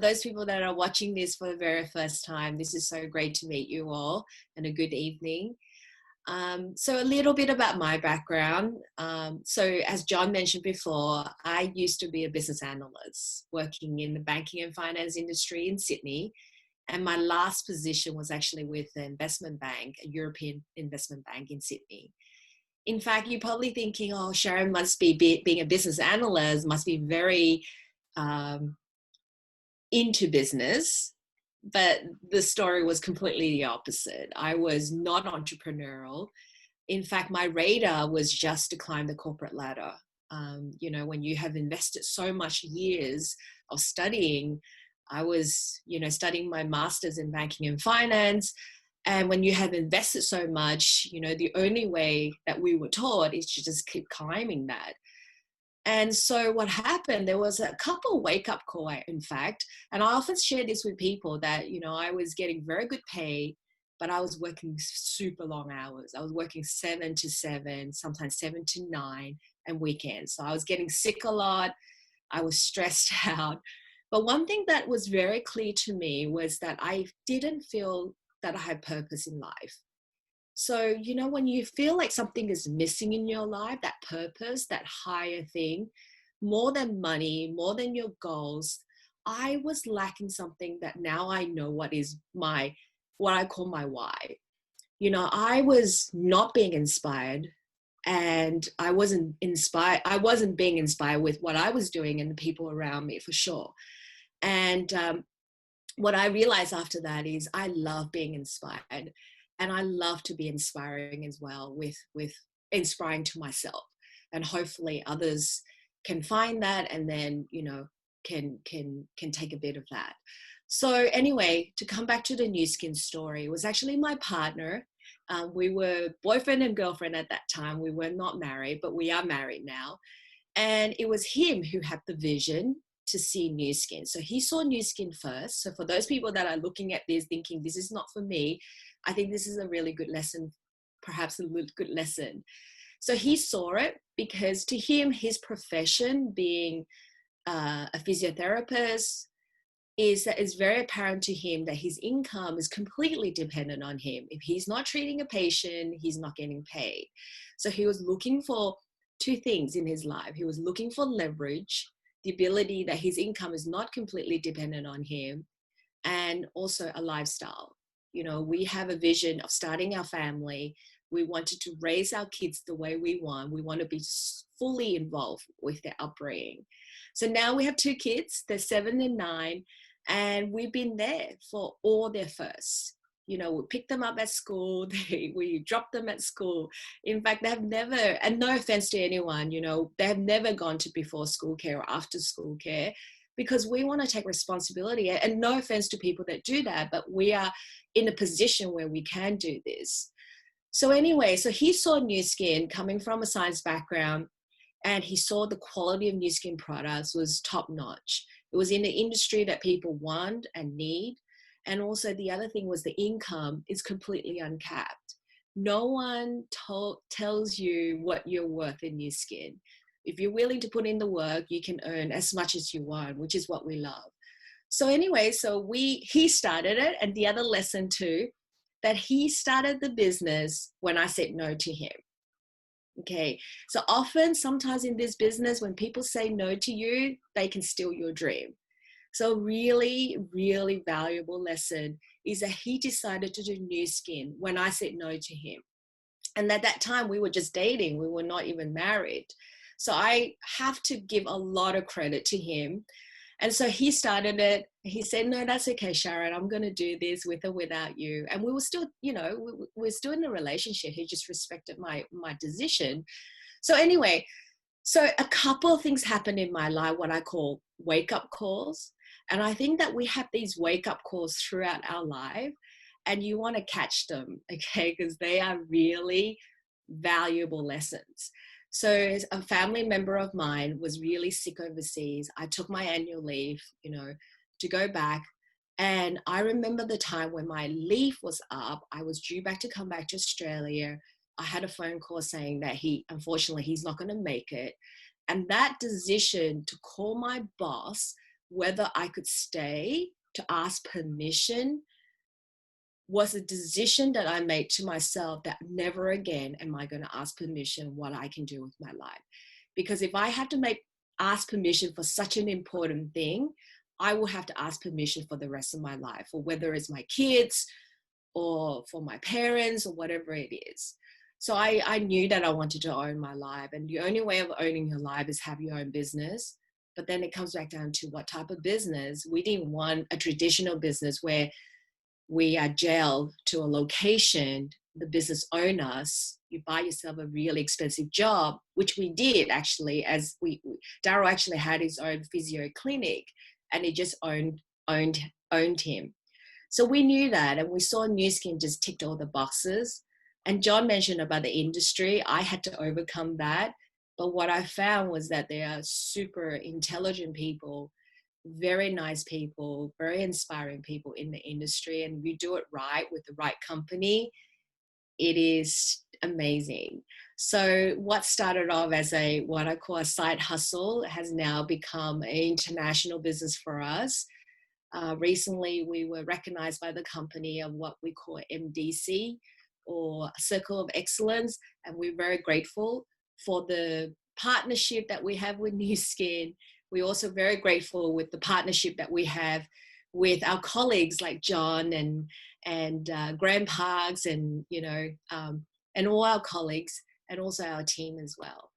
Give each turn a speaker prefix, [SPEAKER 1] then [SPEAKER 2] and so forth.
[SPEAKER 1] those people that are watching this for the very first time, this is so great to meet you all, and a good evening. So a little bit about my background. So as John mentioned before, I used to be a business analyst working in the banking and finance industry in Sydney. And my last position was actually with an investment bank, a European investment bank in Sydney. In fact, you're probably thinking, oh, Sharon must be being a business analyst, must be very um, into business. But the story was completely the opposite. I was not entrepreneurial. In fact, my radar was just to climb the corporate ladder. When you have invested so much years of studying, I was, studying my master's in banking and finance. And when you have invested so much, the only way that we were taught is to just keep climbing that. And so what happened, there was a couple wake-up call, in fact, and I often share this with people that, I was getting very good pay, but I was working super long hours. I was working 7 to 7, sometimes 7 to 9, and weekends. So I was getting sick a lot. I was stressed out. But one thing that was very clear to me was that I didn't feel that I had purpose in life. So, when you feel like something is missing in your life, that purpose, that higher thing, more than money, more than your goals, I was lacking something that now I know what I call my why. I was not being inspired, and I wasn't being inspired with what I was doing and the people around me, for sure. And what I realized after that is I love being inspired. And I love to be inspiring as well, with inspiring to myself, and hopefully others can find that, and then can take a bit of that. So anyway, to come back to the Nu Skin story, it was actually my partner. We were boyfriend and girlfriend at that time. We were not married, but we are married now. And it was him who had the vision to see Nu Skin. So he saw Nu Skin first. So for those people that are looking at this thinking this is not for me, I think this is a really good lesson, perhaps a good lesson. So he saw it because to him, his profession being a physiotherapist is very apparent to him that his income is completely dependent on him. If he's not treating a patient, he's not getting paid. So he was looking for two things in his life. He was looking for leverage, the ability that his income is not completely dependent on him, and also a lifestyle. We have a vision of starting our family. We wanted to raise our kids the way we want. We want to be fully involved with their upbringing. So now we have 2 kids, they're 7 and 9, and we've been there for all their firsts. We pick them up at school, we drop them at school. In fact, they have never, and no offense to anyone, they have never gone to before school care or after school care, because we want to take responsibility. And no offense to people that do that, but we are in a position where we can do this. So anyway, so he saw Nu Skin coming from a science background, and he saw the quality of Nu Skin products was top notch. It was in the industry that people want and need. And also the other thing was the income is completely uncapped. No one tells you what you're worth in Nu Skin. If you're willing to put in the work, you can earn as much as you want, which is what we love. So anyway, he started it. And the other lesson too, that he started the business when I said no to him. Okay. So often, sometimes in this business, when people say no to you, they can steal your dream. So really, really valuable lesson is that he decided to do Nu Skin when I said no to him. And at that time, we were just dating. We were not even married. So I have to give a lot of credit to him. And so he started it. He said, no, that's okay, Sharon. I'm going to do this with or without you. And we were still, we were still in a relationship. He just respected my decision. So anyway, so a couple of things happened in my life, what I call wake-up calls. And I think that we have these wake-up calls throughout our life, and you want to catch them, okay, because they are really valuable lessons. So a family member of mine was really sick overseas. I took my annual leave, to go back. And I remember the time when my leave was up, I was due back to come back to Australia. I had a phone call saying that unfortunately, he's not going to make it. And that decision to call my boss whether I could stay to ask permission was a decision that I made to myself that never again am I going to ask permission what I can do with my life. Because if I had to ask permission for such an important thing, I will have to ask permission for the rest of my life, or whether it's my kids or for my parents or whatever it is. So I knew that I wanted to own my life, and the only way of owning your life is have your own business. But then it comes back down to what type of business. We didn't want a traditional business where we are jailed to a location, the business owners, you buy yourself a really expensive job, which we did actually, as Daryl actually had his own physio clinic, and it just owned him. So we knew that, and we saw Nu Skin just ticked all the boxes. And John mentioned about the industry. I had to overcome that. But what I found was that they are super intelligent people, very nice people, very inspiring people in the industry. And we do it right with the right company, it is amazing. So what started off as what I call a side hustle has now become an international business for us. Recently, we were recognized by the company of what we call MDC, or Circle of Excellence, and we're very grateful for the partnership that we have with Nu Skin. We're also very grateful with the partnership that we have with our colleagues like John and Graham Parks, and and all our colleagues, and also our team as well.